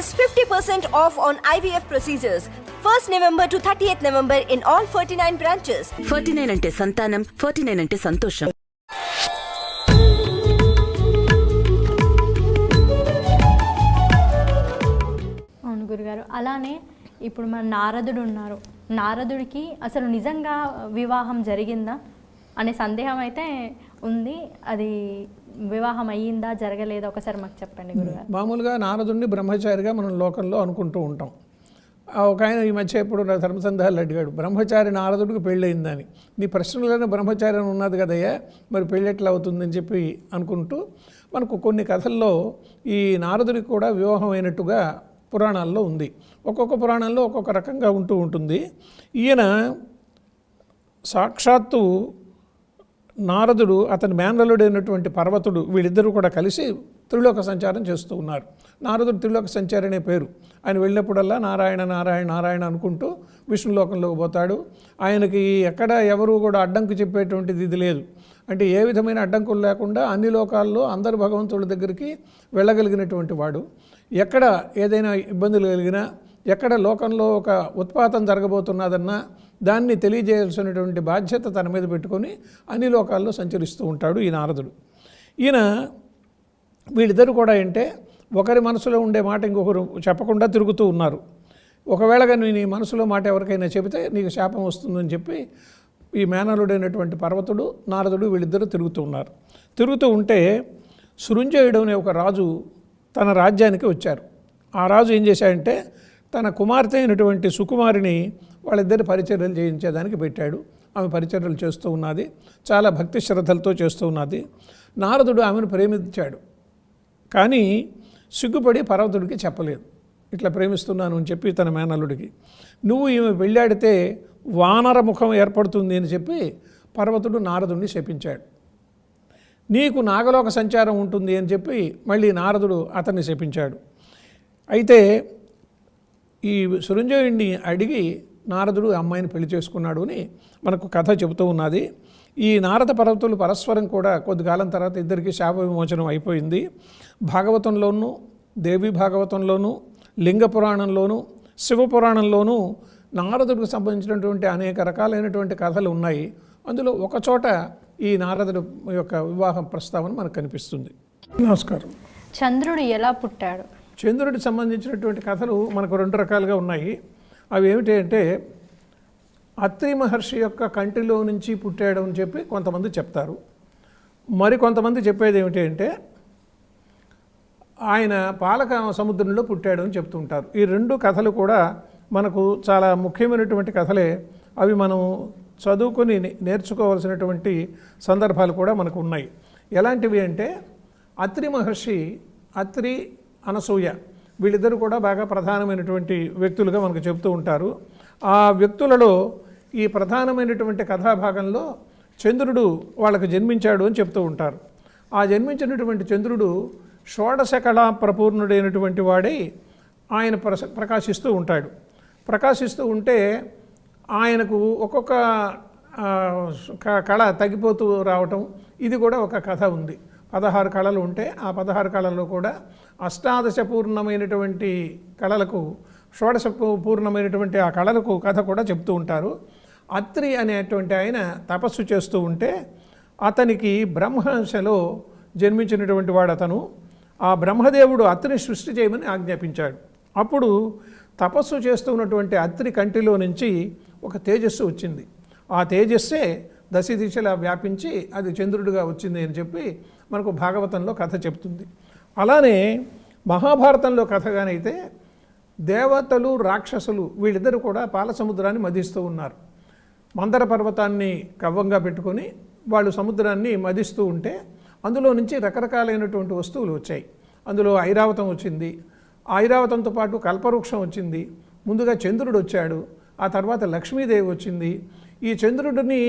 is 50% off on IVF procedures. 1st November to 30th November in all 49 branches. 49 అంటే సంతానం, 49 అంటే సంతోషం. అవును గురుగారు. అలానే ఇప్పుడు మన నారదుడు ఉన్నారు. నారదుడికి అసలు నిజంగా వివాహం జరిగిందా అనే సందేహం అయితే ఉంది. అది వివాహం అయ్యిందా జరగలేదా ఒకసారి మాకు చెప్పండి గురుగారు. మామూలుగా నారదుడిని బ్రహ్మచారిగా మనం లోకంలో అనుకుంటూ ఉంటాం. ఒక ఆయన ఈ మధ్య ఎప్పుడు ధర్మసందేహాలు అడిగాడు, బ్రహ్మచారి నారదుడికి పెళ్ళయిందని. నీ ప్రశ్నలోనే బ్రహ్మచారి అని ఉన్నది కదయ్యా, మరి పెళ్ళి ఎట్లా అవుతుందని చెప్పి అనుకుంటూ మనకు కొన్ని కథల్లో ఈ నారదుడికి కూడా వివాహం అయినట్టుగా పురాణాల్లో ఉంది. ఒక్కొక్క పురాణంలో ఒక్కొక్క రకంగా ఉంటూ ఉంటుంది. ఈయన సాక్షాత్తు నారదుడు, అతని మేనల్లుడైనటువంటి పర్వతుడు, వీళ్ళిద్దరూ కూడా కలిసి త్రిలోక సంచారం చేస్తూ ఉన్నారు. నారదుడు త్రిలోక సంచారి అనే పేరు. ఆయన వెళ్ళినప్పుడల్లా నారాయణ నారాయణ నారాయణ అనుకుంటూ విష్ణులోకంలోకి పోతాడు. ఆయనకి ఎక్కడ ఎవరు కూడా అడ్డంకు చెప్పేటువంటిది ఇది లేదు. అంటే ఏ విధమైన అడ్డంకులు లేకుండా అన్ని లోకాల్లో అందరు భగవంతుడి దగ్గరికి వెళ్ళగలిగినటువంటి వాడు. ఎక్కడ ఏదైనా ఇబ్బందులు కలిగినా, ఎక్కడ లోకంలో ఒక ఉత్పాతం జరగబోతున్నదన్నా దాన్ని తెలియజేయాల్సినటువంటి బాధ్యత తన మీద పెట్టుకొని అన్ని లోకాల్లో సంచరిస్తూ ఉంటాడు ఈ నారదుడు. ఈయన వీళ్ళిద్దరు కూడా అంటే ఒకరి మనసులో ఉండే మాట ఇంకొకరు చెప్పకుండా తిరుగుతూ ఉన్నారు. ఒకవేళ కానీ నీ మనసులో మాట ఎవరికైనా చెబితే నీకు శాపం వస్తుందని చెప్పి ఈ మేనలుడైనటువంటి పర్వతుడు నారదుడు వీళ్ళిద్దరూ తిరుగుతూ ఉన్నారు. తిరుగుతూ ఉంటే సృంజయుడు అనే ఒక రాజు తన రాజ్యానికి వచ్చారు. ఆ రాజు ఏం చేశాడంటే తన కుమార్తె అయినటువంటి సుకుమారిని వాళ్ళిద్దరి పరిచర్యలు చేయించేదానికి పెట్టాడు. ఆమె పరిచర్యలు చేస్తూ ఉన్నది, చాలా భక్తి శ్రద్ధలతో చేస్తూ ఉన్నది. నారదుడు ఆమెను ప్రేమించాడు, కానీ సిగ్గుపడి పర్వతుడికి చెప్పలేదు. ఇట్లా ప్రేమిస్తున్నాను అని చెప్పి తన మేనల్లుడికి. నువ్వు ఈమె వెళ్ళాడితే వానర ముఖం ఏర్పడుతుంది అని చెప్పి పర్వతుడు నారదుడిని శపించాడు. నీకు నాగలోక సంచారం ఉంటుంది అని చెప్పి మళ్ళీ నారదుడు అతన్ని శపించాడు. అయితే ఈ సృంజయుడిని అడిగి నారదుడు అమ్మాయిని పెళ్లి చేసుకున్నాడు అని మనకు కథ చెబుతూ ఉన్నది. ఈ నారద పర్వతులు పరస్పరం కూడా కొద్ది కాలం తర్వాత ఇద్దరికి శాప విమోచనం అయిపోయింది. భాగవతంలోనూ, దేవి భాగవతంలోనూ, లింగ పురాణంలోనూ, శివపురాణంలోనూ నారదుడికి సంబంధించినటువంటి అనేక రకాలైనటువంటి కథలు ఉన్నాయి. అందులో ఒకచోట ఈ నారదుడు యొక్క వివాహం ప్రస్తావన మనకు కనిపిస్తుంది. నమస్కారం. చంద్రుడు ఎలా పుట్టాడు? చంద్రుడికి సంబంధించినటువంటి కథలు మనకు రెండు రకాలుగా ఉన్నాయి. అవి ఏమిటి అంటే అత్రి మహర్షి యొక్క కంటిలో నుంచి పుట్టాడు అని చెప్పి కొంతమంది చెప్తారు. మరి కొంతమంది చెప్పేది ఏమిటి అంటే ఆయన పాలక సముద్రంలో పుట్టాడు అని చెప్తుంటారు. ఈ రెండు కథలు కూడా మనకు చాలా ముఖ్యమైనటువంటి కథలే. అవి మనం చదువుకొని నేర్చుకోవాల్సినటువంటి సందర్భాలు కూడా మనకు ఉన్నాయి. ఎలాంటివి అంటే అత్రి మహర్షి, అత్రి, అనసూయ వీళ్ళిద్దరూ కూడా బాగా ప్రధానమైనటువంటి వ్యక్తులుగా మనకు చెప్తూ ఉంటారు. ఆ వ్యక్తులలో ఈ ప్రధానమైనటువంటి కథాభాగంలో చంద్రుడు వాళ్ళకు జన్మించాడు అని చెప్తూ ఉంటారు. ఆ జన్మించినటువంటి చంద్రుడు షోడశ కళా ప్రపూర్ణుడైనటువంటి వాడై ఆయన ప్రకాశిస్తూ ఉంటాడు. ప్రకాశిస్తూ ఉంటే ఆయనకు ఒక్కొక్క కళ తగ్గిపోతూ రావటం, ఇది కూడా ఒక కథ ఉంది. 16 కళలు ఉంటే ఆ 16 కళల్లో కూడా అష్టాదశ పూర్ణమైనటువంటి కళలకు, షోడశ పూర్ణమైనటువంటి ఆ కళలకు కథ కూడా చెప్తూ ఉంటారు. అత్రి అనేటువంటి ఆయన తపస్సు చేస్తూ ఉంటే అతనికి బ్రహ్మహంసలో జన్మించినటువంటి వాడు అతను. ఆ బ్రహ్మదేవుడు అత్రిని సృష్టి చేయమని ఆజ్ఞాపించాడు. అప్పుడు తపస్సు చేస్తున్నటువంటి అత్రి కంటిలో నుంచి ఒక తేజస్సు వచ్చింది. ఆ తేజస్సే దశ దిశలా వ్యాపించి అది చంద్రుడిగా వచ్చింది అని చెప్పి మనకు భాగవతంలో కథ చెప్తుంది. అలానే మహాభారతంలో కథగానైతే దేవతలు, రాక్షసులు వీళ్ళిద్దరూ కూడా పాల సముద్రాన్ని మదిస్తూ ఉన్నారు. మందర పర్వతాన్ని కవ్వంగా పెట్టుకొని వాళ్ళు సముద్రాన్ని మదిస్తూ ఉంటే అందులో నుంచి రకరకాలైనటువంటి వస్తువులు వచ్చాయి. అందులో ఐరావతం వచ్చింది, ఐరావతంతో పాటు కల్పవృక్షం వచ్చింది. ముందుగా చంద్రుడు వచ్చాడు, ఆ తర్వాత లక్ష్మీదేవి వచ్చింది. ఈ చంద్రుడిని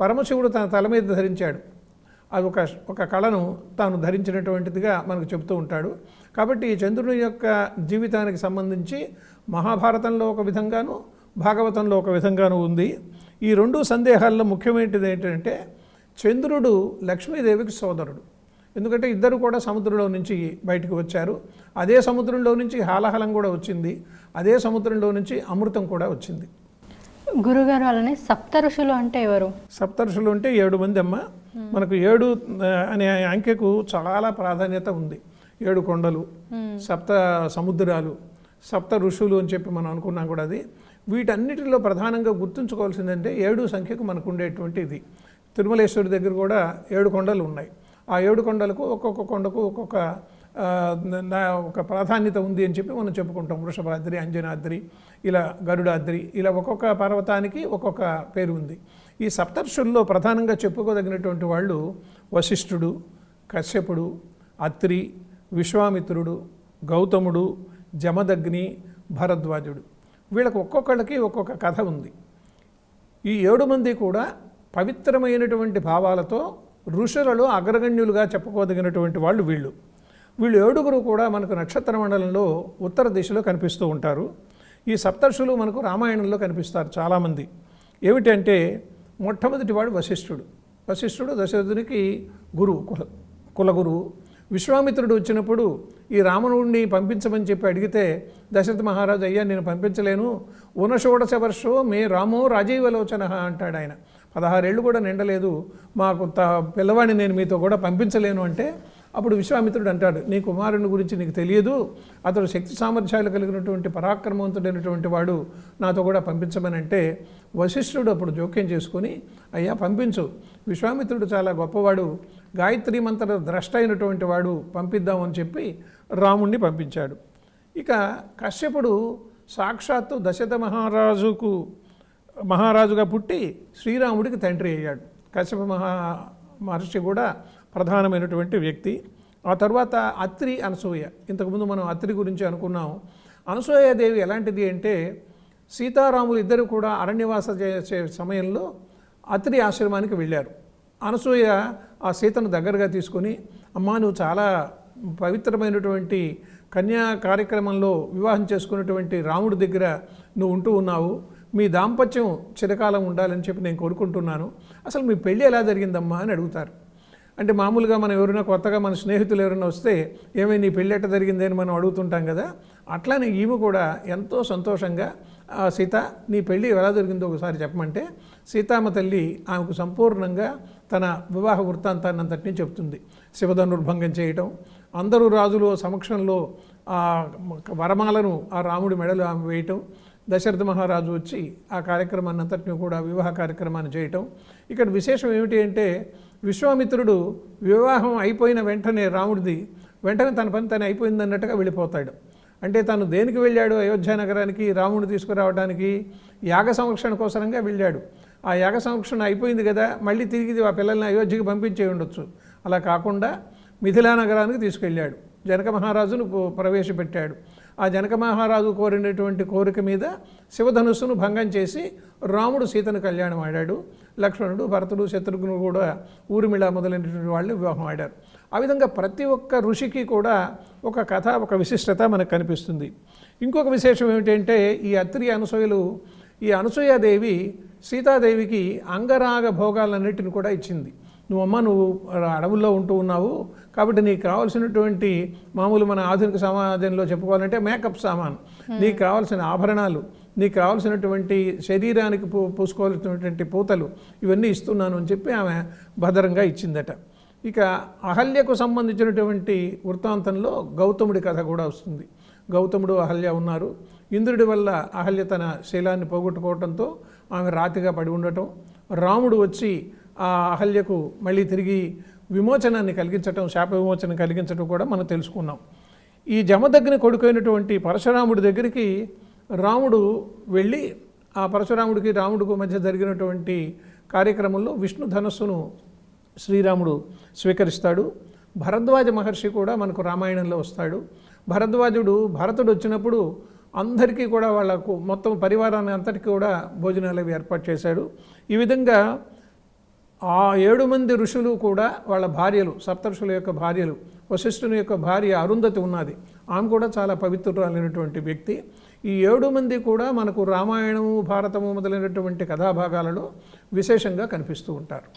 పరమశివుడు తన తల మీద ధరించాడు. అది ఒక కళను తాను ధరించినటువంటిదిగా మనకు చెప్తూ ఉంటాడు. కాబట్టి ఈ చంద్రుని యొక్క జీవితానికి సంబంధించి మహాభారతంలో ఒక విధంగాను, భాగవతంలో ఒక విధంగాను ఉంది. ఈ రెండు సందేహాల్లో ముఖ్యమైనది ఏంటంటే చంద్రుడు లక్ష్మీదేవికి సోదరుడు. ఎందుకంటే ఇద్దరు కూడా సముద్రంలో నుంచి బయటకు వచ్చారు. అదే సముద్రంలో నుంచి హాలాహలం కూడా వచ్చింది, అదే సముద్రంలో నుంచి అమృతం కూడా వచ్చింది. గురుగారు అలానే సప్త ఋషులు అంటే ఎవరు? సప్తఋషులు అంటే 7 మంది అమ్మ. మనకు 7 అనే అంకెకు చాలా ప్రాధాన్యత ఉంది. 7 కొండలు, సప్త సముద్రాలు, సప్త ఋషులు అని చెప్పి మనం అనుకున్నాం కూడా. అది వీటన్నిటిలో ప్రధానంగా గుర్తుంచుకోవాల్సిందంటే 7 సంఖ్యకు మనకు ఉండేటువంటి ఇది. తిరుమలేశ్వరి దగ్గర కూడా 7 కొండలు ఉన్నాయి. ఆ 7 కొండలకు ఒక్కొక్క కొండకు ఒక్కొక్క ఒక ప్రాధాన్యత ఉంది అని చెప్పి మనం చెప్పుకుంటాం. వృషభాద్రి, అంజనాద్రి, ఇలా గరుడాద్రి, ఇలా ఒక్కొక్క పర్వతానికి ఒక్కొక్క పేరు ఉంది. ఈ సప్తర్షుల్లో ప్రధానంగా చెప్పుకోదగినటువంటి వాళ్ళు వశిష్ఠుడు, కశ్యపుడు, అత్రి, విశ్వామిత్రుడు, గౌతముడు, జమదగ్ని, భరద్వాజుడు. వీళ్ళకి ఒక్కొక్కళ్ళకి ఒక్కొక్క కథ ఉంది. ఈ 7 మంది కూడా పవిత్రమైనటువంటి భావాలతో ఋషులలో అగ్రగణ్యులుగా చెప్పుకోదగినటువంటి వాళ్ళు వీళ్ళు 7 కూడా మనకు నక్షత్ర మండలంలో ఉత్తర దిశలో కనిపిస్తూ ఉంటారు. ఈ సప్తర్షులు మనకు రామాయణంలో కనిపిస్తారు చాలామంది. ఏమిటంటే మొట్టమొదటి వాడు వశిష్ఠుడు. వశిష్ఠుడు దశరథునికి గురువు, కులగురువు. విశ్వామిత్రుడు వచ్చినప్పుడు ఈ రావణుడిని పంపించమని చెప్పి అడిగితే దశరథ మహారాజు, అయ్యా నేను పంపించలేను, ఊనషోడశ వర్షో మే రామో రాజీవలోచన అంటాడు ఆయన. 16 ఏళ్ళు కూడా నిండలేదు, మాకు పిల్లవాడిని నేను మీతో కూడా పంపించలేను అంటే అప్పుడు విశ్వామిత్రుడు అంటాడు, నీ కుమారుని గురించి నీకు తెలియదు, అతడు శక్తి సామర్థ్యాలు కలిగినటువంటి పరాక్రమవంతుడైనటువంటి వాడు, నాతో కూడా పంపించమని అంటే వశిష్ఠుడు అప్పుడు జోక్యం చేసుకొని, అయ్యా పంపించు, విశ్వామిత్రుడు చాలా గొప్పవాడు, గాయత్రి మంత్ర ద్రష్ట అయినటువంటి వాడు, పంపిద్దామని చెప్పి రాముణ్ణి పంపించాడు. ఇక కశ్యపుడు సాక్షాత్తు దశరథ మహారాజుగా పుట్టి శ్రీరాముడికి తండ్రి అయ్యాడు. కశ్యప మహర్షి కూడా ప్రధానమైనటువంటి వ్యక్తి. ఆ తర్వాత అత్రి, అనసూయ. ఇంతకుముందు మనం అత్రి గురించి అనుకున్నాం. అనసూయాదేవి ఎలాంటిది అంటే సీతారాములు ఇద్దరు కూడా అరణ్యవాస చేసే సమయంలో అత్రి ఆశ్రమానికి వెళ్ళారు. అనసూయ ఆ సీతను దగ్గరగా తీసుకొని, అమ్మా నువ్వు చాలా పవిత్రమైనటువంటి కన్యా కార్యక్రమంలో వివాహం చేసుకున్నటువంటి రాముడి దగ్గర నువ్వు ఉంటూ ఉన్నావు, మీ దాంపత్యం చిరకాలం ఉండాలని చెప్పి నేను కోరుకుంటున్నాను, అసలు మీ పెళ్ళి ఎలా జరిగిందమ్మా అని అడుగుతారు. అంటే మామూలుగా మనం ఎవరైనా కొత్తగా మన స్నేహితులు ఎవరైనా వస్తే ఏమైనా నీ పెళ్ళి ఎట్ట జరిగింది అని మనం అడుగుతుంటాం కదా, అట్లానే ఈమె కూడా ఎంతో సంతోషంగా, సీత నీ పెళ్ళి ఎలా జరిగిందో ఒకసారి చెప్పమంటే సీతామ్మ తల్లి ఆమెకు సంపూర్ణంగా తన వివాహ వృత్తాంతాన్ని అంతటినీ చెప్తుంది. శివధనుర్భంగం చేయటం, అందరూ రాజుల సమక్షంలో వరమాలను ఆ రాముడి మెడలు ఆమె వేయటం, దశరథ మహారాజు వచ్చి ఆ కార్యక్రమాన్ని అంతటిని కూడా వివాహ కార్యక్రమాన్ని చేయటం. ఇక్కడ విశేషం ఏమిటి అంటే విశ్వామిత్రుడు వివాహం అయిపోయిన వెంటనే రాముడిది వెంటనే తన పని తను అయిపోయింది అన్నట్టుగా వెళ్ళిపోతాడు. అంటే తను దేనికి వెళ్ళాడు అయోధ్య నగరానికి, రాముడిని తీసుకురావడానికి యాగ సంరక్షణ కోసంగా వెళ్ళాడు. ఆ యాగ సంరక్షణ అయిపోయింది కదా, మళ్ళీ తిరిగి ఆ పిల్లల్ని అయోధ్యకి పంపించే ఉండొచ్చు. అలా కాకుండా మిథిలా నగరానికి తీసుకెళ్ళాడు. జనక మహారాజును ప్రవేశపెట్టాడు. ఆ జనక మహారాజు కోరినటువంటి కోరిక మీద శివధనుస్సును భంగం చేసి రాముడు సీతను కళ్యాణం ఆడాడు. లక్ష్మణుడు, భరతుడు, శత్రుఘ్నుడు కూడా ఊర్మిళ మొదలైనటువంటి వాళ్ళు వివాహం ఆడారు. ఆ విధంగా ప్రతి ఒక్క ఋషికి కూడా ఒక కథ, ఒక విశిష్టత మనకు కనిపిస్తుంది. ఇంకొక విశేషం ఏమిటంటే ఈ అత్రి, అనసూయలు, ఈ అనసూయాదేవి సీతాదేవికి అంగరాగ భోగాలన్నిటిని కూడా ఇచ్చింది. నువ్వు అడవుల్లో ఉంటూ ఉన్నావు కాబట్టి నీకు కావాల్సినటువంటి మామూలు మన ఆధునిక సమాజంలో చెప్పుకోవాలంటే మేకప్ సామాన్, నీకు కావాల్సిన ఆభరణాలు, నీకు కావాల్సినటువంటి శరీరానికి పూసుకోవాల్సినటువంటి పూతలు ఇవన్నీ ఇస్తున్నాను అని చెప్పి ఆమె భద్రంగా ఇచ్చిందట. ఇక అహల్యకు సంబంధించినటువంటి వృత్తాంతంలో గౌతముడి కథ కూడా వస్తుంది. గౌతముడు, అహల్య ఉన్నారు. ఇంద్రుడి వల్ల అహల్య తన శీలాన్ని పోగొట్టుకోవడంతో ఆమె రాతిగా పడి ఉండటం, రాముడు వచ్చి ఆ అహల్యకు మళ్ళీ తిరిగి విమోచనాన్ని కలిగించటం, శాప విమోచన కలిగించటం కూడా మనం తెలుసుకున్నాం. ఈ జమదగ్ని కొడుకైనటువంటి పరశురాముడి దగ్గరికి రాముడు వెళ్ళి ఆ పరశురాముడికి రాముడికి మధ్య జరిగినటువంటి కార్యక్రమంలో విష్ణు ధనస్సును శ్రీరాముడు స్వీకరిస్తాడు. భరద్వాజ మహర్షి కూడా మనకు రామాయణంలో వస్తాడు. భరద్వాజుడు భరతుడు వచ్చినప్పుడు అందరికీ కూడా వాళ్ళకు మొత్తం పరివారాన్ని అంతటికీ కూడా భోజనాలు అవి ఏర్పాటు చేశాడు. ఈ విధంగా ఆ 7 మంది ఋషులు కూడా వాళ్ళ భార్యలు, సప్తఋషుల యొక్క భార్యలు, వశిష్ఠుని యొక్క భార్య అరుంధతి ఉన్నది, ఆమె కూడా చాలా పవిత్రురాలైనటువంటి వ్యక్తి. ఈ 7 మంది కూడా మనకు రామాయణము, భారతము మొదలైనటువంటి కథాభాగాలలో విశేషంగా కనిపిస్తూ ఉంటారు.